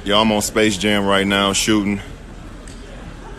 Y'all, I'm on Space Jam right now shooting,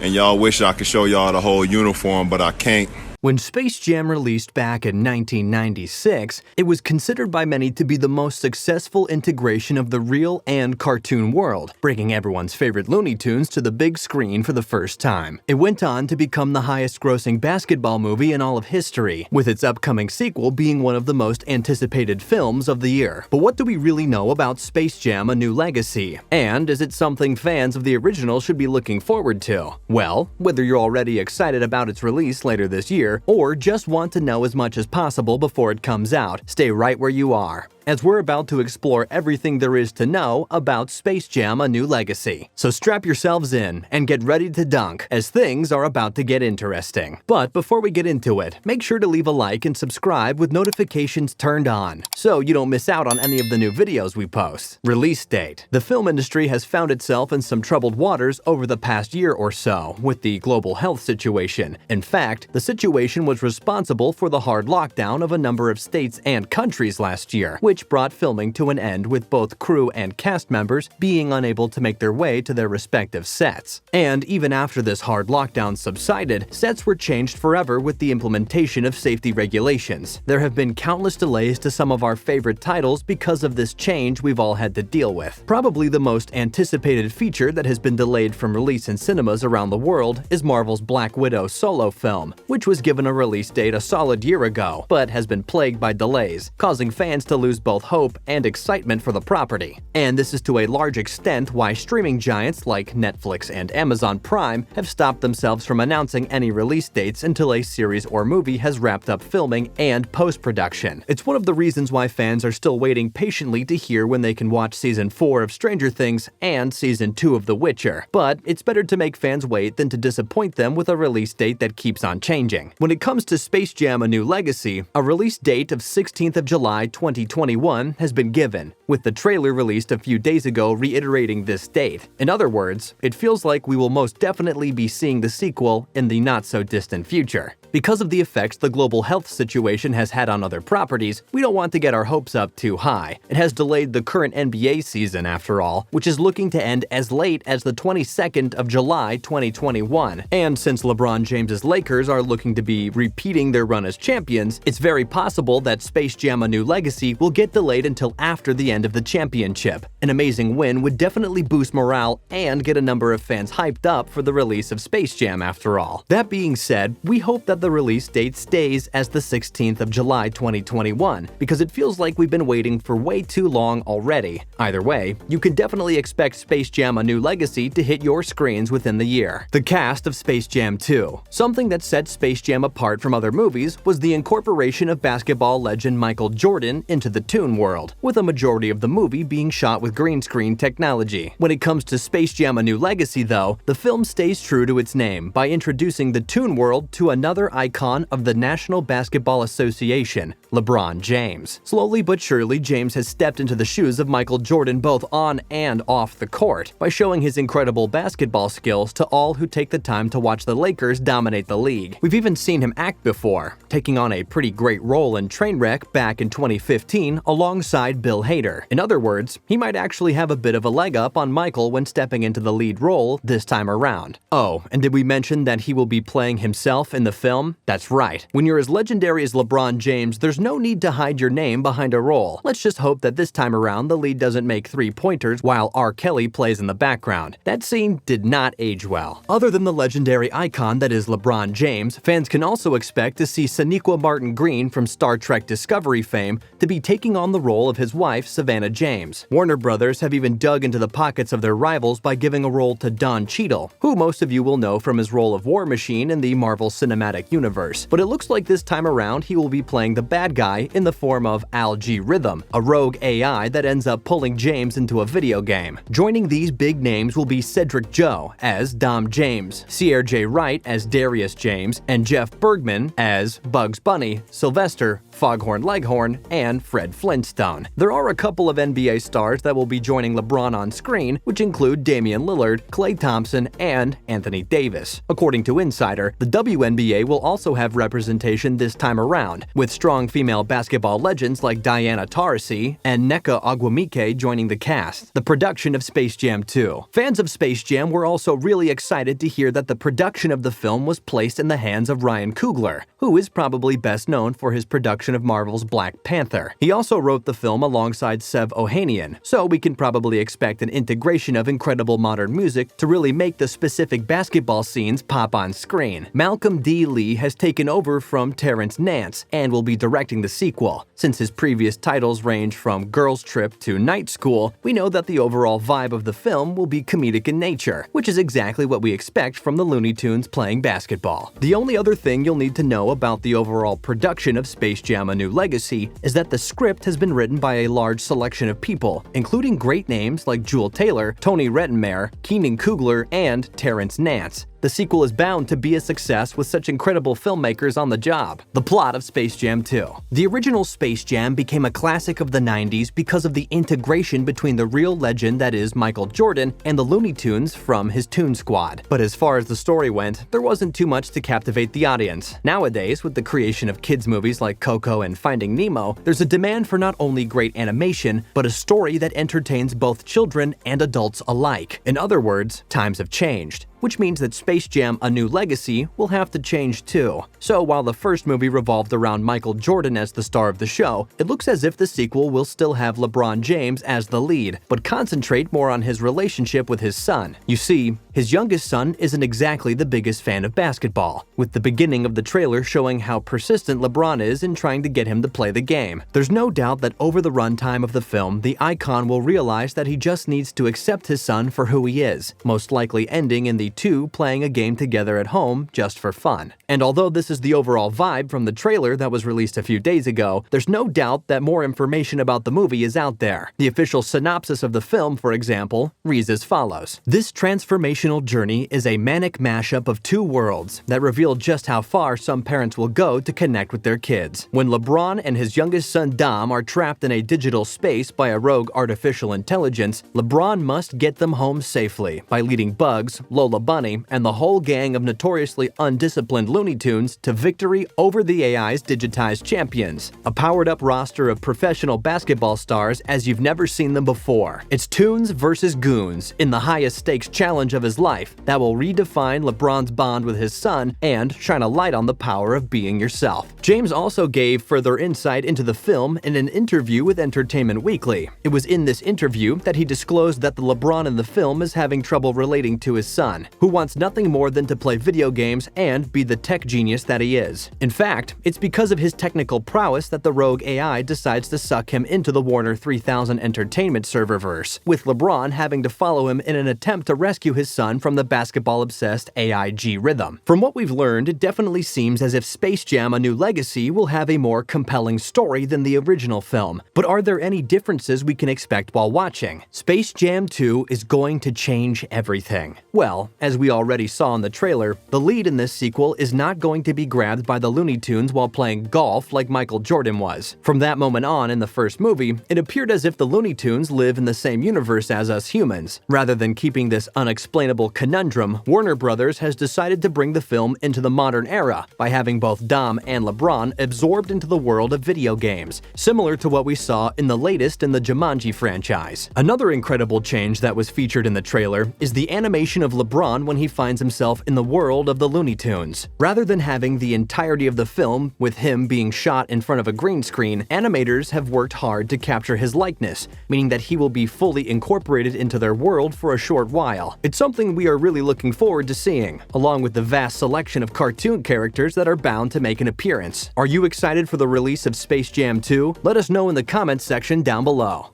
and y'all wish I could show y'all the whole uniform, but I can't. When Space Jam released back in 1996, it was considered by many to be the most successful integration of the real and cartoon world, bringing everyone's favorite Looney Tunes to the big screen for the first time. It went on to become the highest-grossing basketball movie in all of history, with its upcoming sequel being one of the most anticipated films of the year. But what do we really know about Space Jam: A New Legacy? And is it something fans of the original should be looking forward to? Well, whether you're already excited about its release later this year, or just want to know as much as possible before it comes out, stay right where you are, as we're about to explore everything there is to know about Space Jam: A New Legacy. So strap yourselves in and get ready to dunk, as things are about to get interesting. But before we get into it, make sure to leave a like and subscribe with notifications turned on, so you don't miss out on any of the new videos we post. Release date. The film industry has found itself in some troubled waters over the past year or so with the global health situation. In fact, the situation was responsible for the hard lockdown of a number of states and countries last year, which brought filming to an end with both crew and cast members being unable to make their way to their respective sets. And even after this hard lockdown subsided, sets were changed forever with the implementation of safety regulations. There have been countless delays to some of our favorite titles because of this change we've all had to deal with. Probably the most anticipated feature that has been delayed from release in cinemas around the world is Marvel's Black Widow solo film, which was given a release date a solid year ago, but has been plagued by delays, causing fans to lose both hope and excitement for the property. And this is to a large extent why streaming giants like Netflix and Amazon Prime have stopped themselves from announcing any release dates until a series or movie has wrapped up filming and post-production. It's one of the reasons why fans are still waiting patiently to hear when they can watch Season 4 of Stranger Things and Season 2 of The Witcher. But it's better to make fans wait than to disappoint them with a release date that keeps on changing. When it comes to Space Jam: A New Legacy, a release date of 16th of July 2021 has been given, with the trailer released a few days ago reiterating this date. In other words, it feels like we will most definitely be seeing the sequel in the not-so-distant future. Because of the effects the global health situation has had on other properties, we don't want to get our hopes up too high. It has delayed the current NBA season, after all, which is looking to end as late as the 22nd of July 2021. And since LeBron James's Lakers are looking to be repeating their run as champions, it's very possible that Space Jam: A New Legacy will get delayed until after the end of the championship. An amazing win would definitely boost morale and get a number of fans hyped up for the release of Space Jam after all. That being said, we hope that the release date stays as the 16th of July 2021, because it feels like we've been waiting for way too long already. Either way, you can definitely expect Space Jam: A New Legacy to hit your screens within the year. The cast of Space Jam 2. Something that sets Space Jam apart from other movies was the incorporation of basketball legend Michael Jordan into the Toon World, with a majority of the movie being shot with green screen technology. When it comes to Space Jam: A New Legacy, though, the film stays true to its name by introducing the Toon World to another icon of the National Basketball Association, LeBron James. Slowly but surely, James has stepped into the shoes of Michael Jordan both on and off the court by showing his incredible basketball skills to all who take the time to watch the Lakers dominate the league. We've even seen him act before, taking on a pretty great role in Trainwreck back in 2015 alongside Bill Hader. In other words, he might actually have a bit of a leg up on Michael when stepping into the lead role this time around. Oh, and did we mention that he will be playing himself in the film? That's right. When you're as legendary as LeBron James, there's no need to hide your name behind a role. Let's just hope that this time around the lead doesn't make three-pointers while R. Kelly plays in the background. That scene did not age well. Other than the legendary icon that is LeBron James, fans can also expect to see Sonequa Martin Green from Star Trek Discovery fame to be taking on the role of his wife, Savannah James. Warner Brothers have even dug into the pockets of their rivals by giving a role to Don Cheadle, who most of you will know from his role of War Machine in the Marvel Cinematic Universe. But it looks like this time around he will be playing the bad guy in the form of Al G Rhythm, a rogue AI that ends up pulling James into a video game. Joining these big names will be Cedric Joe as Dom James, Sierra J. Wright as Darius James, and Jeff Bergman as Bugs Bunny, Sylvester, Foghorn Leghorn, and Fred Fred Flintstone. There are a couple of NBA stars that will be joining LeBron on screen, which include Damian Lillard, Klay Thompson, and Anthony Davis. According to Insider, the WNBA will also have representation this time around, with strong female basketball legends like Diana Taurasi and Nneka Ogwumike joining the cast. The production of Space Jam 2. Fans of Space Jam were also really excited to hear that the production of the film was placed in the hands of Ryan Coogler, who is probably best known for his production of Marvel's Black Panther. He also wrote the film alongside Sev Ohanian, so we can probably expect an integration of incredible modern music to really make the specific basketball scenes pop on screen. Malcolm D. Lee has taken over from Terrence Nance and will be directing the sequel. Since his previous titles range from Girls Trip to Night School, we know that the overall vibe of the film will be comedic in nature, which is exactly what we expect from the Looney Tunes playing basketball. The only other thing you'll need to know about the overall production of Space Jam: A New Legacy is that the script has been written by a large selection of people, including great names like Jewel Taylor, Tony Rettenmaier, Keenan Coogler, and Terrence Nance. The sequel is bound to be a success with such incredible filmmakers on the job. The plot of Space Jam 2. The original Space Jam became a classic of the 90s because of the integration between the real legend that is Michael Jordan and the Looney Tunes from his Toon Squad. But as far as the story went, there wasn't too much to captivate the audience. Nowadays, with the creation of kids' movies like Coco and Finding Nemo, there's a demand for not only great animation, but a story that entertains both children and adults alike. In other words, times have changed, which means that Space Jam: A New Legacy will have to change too. So while the first movie revolved around Michael Jordan as the star of the show, it looks as if the sequel will still have LeBron James as the lead, but concentrate more on his relationship with his son. You see, his youngest son isn't exactly the biggest fan of basketball, with the beginning of the trailer showing how persistent LeBron is in trying to get him to play the game. There's no doubt that over the runtime of the film, the icon will realize that he just needs to accept his son for who he is, most likely ending in the two playing a game together at home just for fun. And although this is the overall vibe from the trailer that was released a few days ago, there's no doubt that more information about the movie is out there. The official synopsis of the film, for example, reads as follows. This transformational journey is a manic mashup of two worlds that reveal just how far some parents will go to connect with their kids. When LeBron and his youngest son Dom are trapped in a digital space by a rogue artificial intelligence, LeBron must get them home safely by leading Bugs, Lola Bunny, and the whole gang of notoriously undisciplined Looney Tunes to victory over the AI's digitized champions, a powered-up roster of professional basketball stars as you've never seen them before. It's Tunes versus Goons in the highest-stakes challenge of his life that will redefine LeBron's bond with his son and shine a light on the power of being yourself. James also gave further insight into the film in an interview with Entertainment Weekly. It was in this interview that he disclosed that the LeBron in the film is having trouble relating to his son, who wants nothing more than to play video games and be the tech genius that he is. In fact, it's because of his technical prowess that the rogue AI decides to suck him into the Warner 3000 Entertainment serververse, with LeBron having to follow him in an attempt to rescue his son from the basketball-obsessed AIG Rhythm. From what we've learned, it definitely seems as if Space Jam: A New Legacy will have a more compelling story than the original film. But are there any differences we can expect while watching? Space Jam 2 is going to change everything. Well, as we already saw in the trailer, the lead in this sequel is not going to be grabbed by the Looney Tunes while playing golf like Michael Jordan was. From that moment on in the first movie, it appeared as if the Looney Tunes live in the same universe as us humans. Rather than keeping this unexplainable conundrum, Warner Brothers has decided to bring the film into the modern era by having both Dom and LeBron absorbed into the world of video games, similar to what we saw in the latest in the Jumanji franchise. Another incredible change that was featured in the trailer is the animation of LeBron when he finds himself in the world of the Looney Tunes. Rather than having the entirety of the film with him being shot in front of a green screen, animators have worked hard to capture his likeness, meaning that he will be fully incorporated into their world for a short while. It's something we are really looking forward to seeing, along with the vast selection of cartoon characters that are bound to make an appearance. Are you excited for the release of Space Jam 2? Let us know in the comments section down below.